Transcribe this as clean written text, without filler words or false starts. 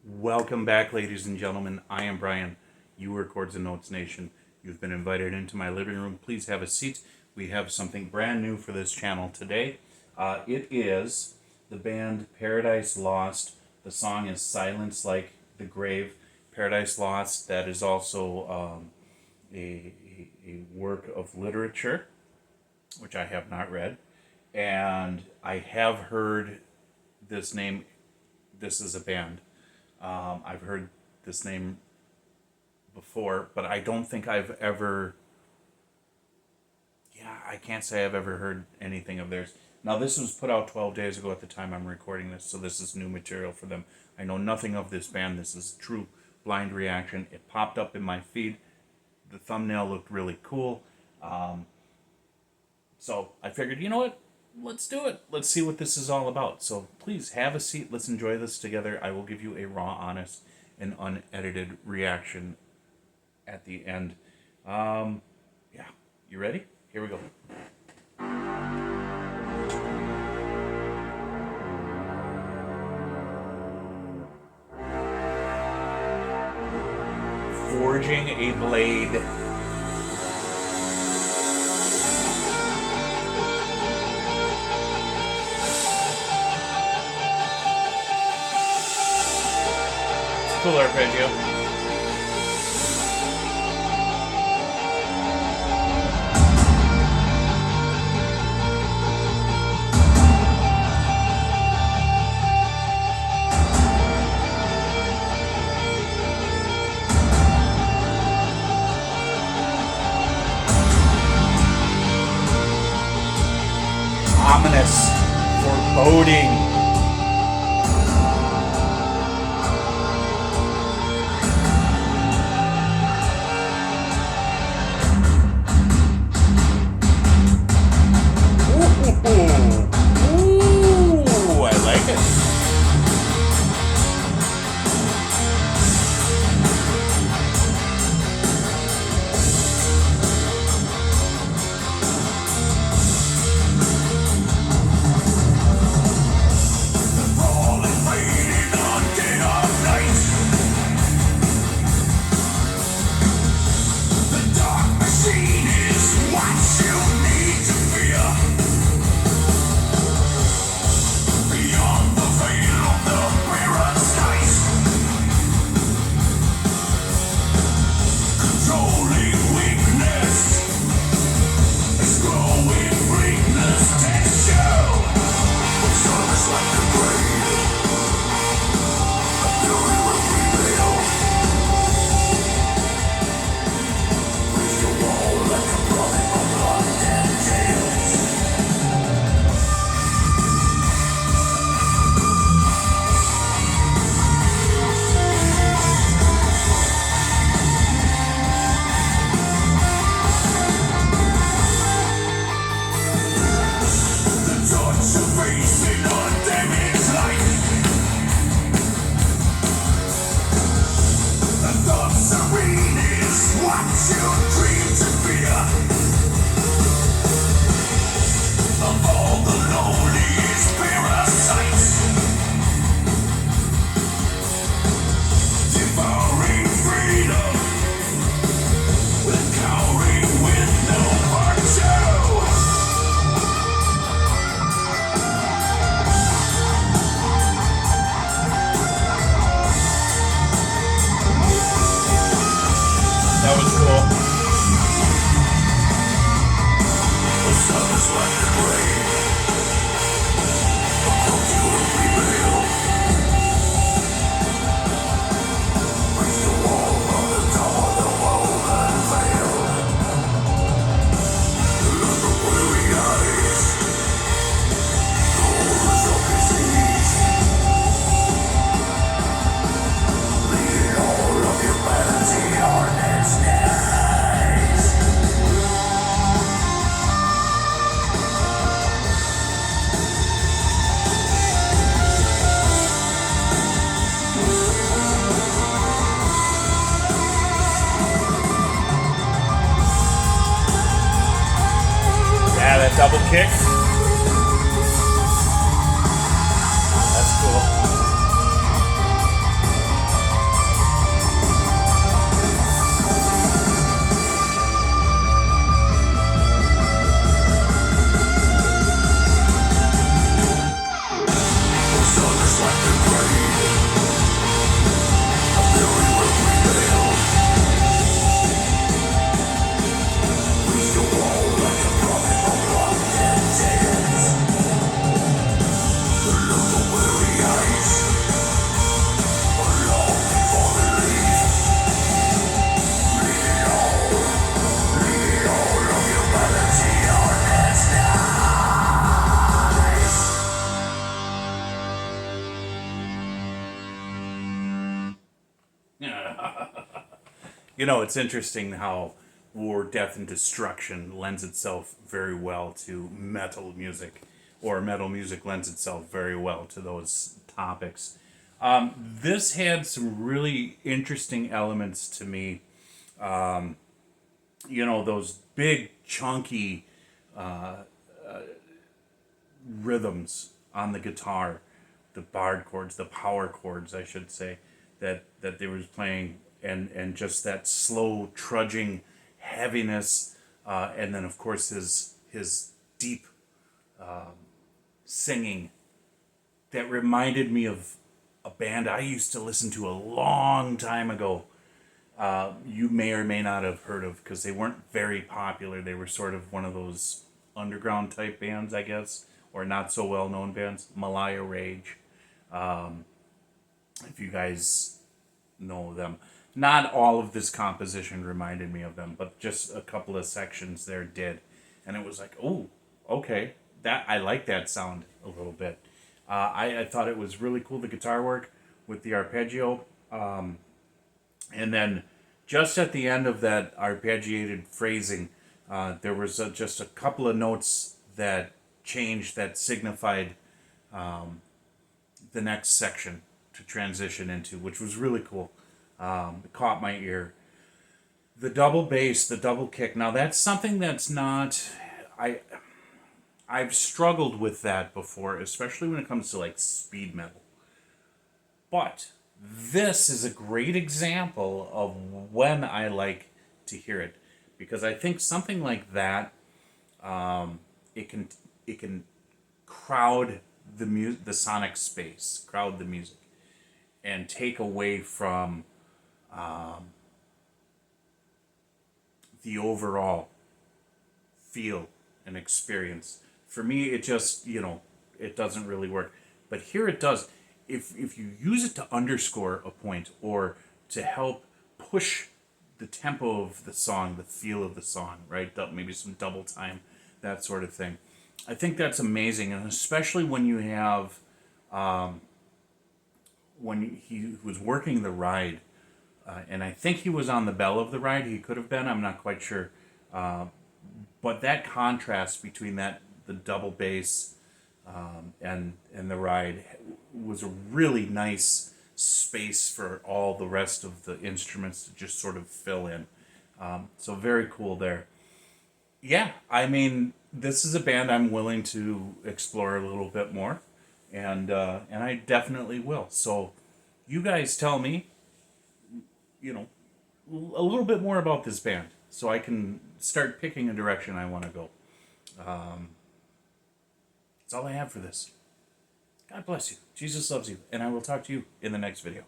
Welcome back, ladies and gentlemen. I am Brian. You are Chords and Notes Nation. You've been invited into my living room. Please have a seat. We have something brand new for this channel today. It is the band Paradise Lost. The song is Silence Like the Grave. Paradise Lost, that is also a work of literature, which I have not read. And I have heard this name. This is a band. I've heard this name before, but I don't think I've ever, I can't say I've ever heard anything of theirs. Now, this was put out 12 days ago at the time I'm recording this, so this is new material for them. I know nothing of this band. This is true blind reaction. It popped up in my feed. The thumbnail looked really cool. So I figured, you know what? Let's do it. Let's see what this is all about. So please have a seat. Let's enjoy this together. I will give you a raw, honest, and unedited reaction at the end. Yeah, you ready? Here we go. Forging a blade. Cool arpeggio. Ominous, foreboding. Ooh, I like it. That was cool. Double kick. That's cool. You know, it's interesting how war, death, and destruction lends itself very well to metal music, or metal music lends itself very well to those topics. This had some really interesting elements to me. You know, those big, chunky rhythms on the guitar, the barred chords, the power chords, I should say, that they was playing, and just that slow trudging heaviness, and then of course his deep singing that reminded me of a band I used to listen to a long time ago. You may or may not have heard of, because they weren't very popular. They were sort of one of those underground type bands, I guess, or not so well known bands. Malaya Rage. If you guys know them. Not all of this composition reminded me of them, but just a couple of sections there did. And it was like, oh, okay, that I like that sound a little bit. I thought it was really cool, the guitar work with the arpeggio. And then just at the end of that arpeggiated phrasing, there was just a couple of notes that changed, that signified the next section to transition into, which was really cool. It caught my ear. The double bass, the double kick. Now that's something that's not... I've struggled with that before, especially when it comes to like speed metal. But this is a great example of when I like to hear it, because I think something like that, it can crowd the sonic space, crowd the music, and take away from the overall feel and experience. For me, it just, it doesn't really work. But here it does. If you use it to underscore a point, or to help push the tempo of the song, the feel of the song, right? Maybe some double time, that sort of thing. I think that's amazing, and especially when you have, when he was working the ride, and I think he was on the bell of the ride. He could have been. I'm not quite sure. But that contrast between the double bass and the ride was a really nice space for all the rest of the instruments to just sort of fill in. So very cool there. Yeah, I mean, this is a band I'm willing to explore a little bit more, and I definitely will. So you guys tell me, a little bit more about this band, so I can start picking a direction I want to go. That's all I have for this. God bless you. Jesus loves you. And I will talk to you in the next video.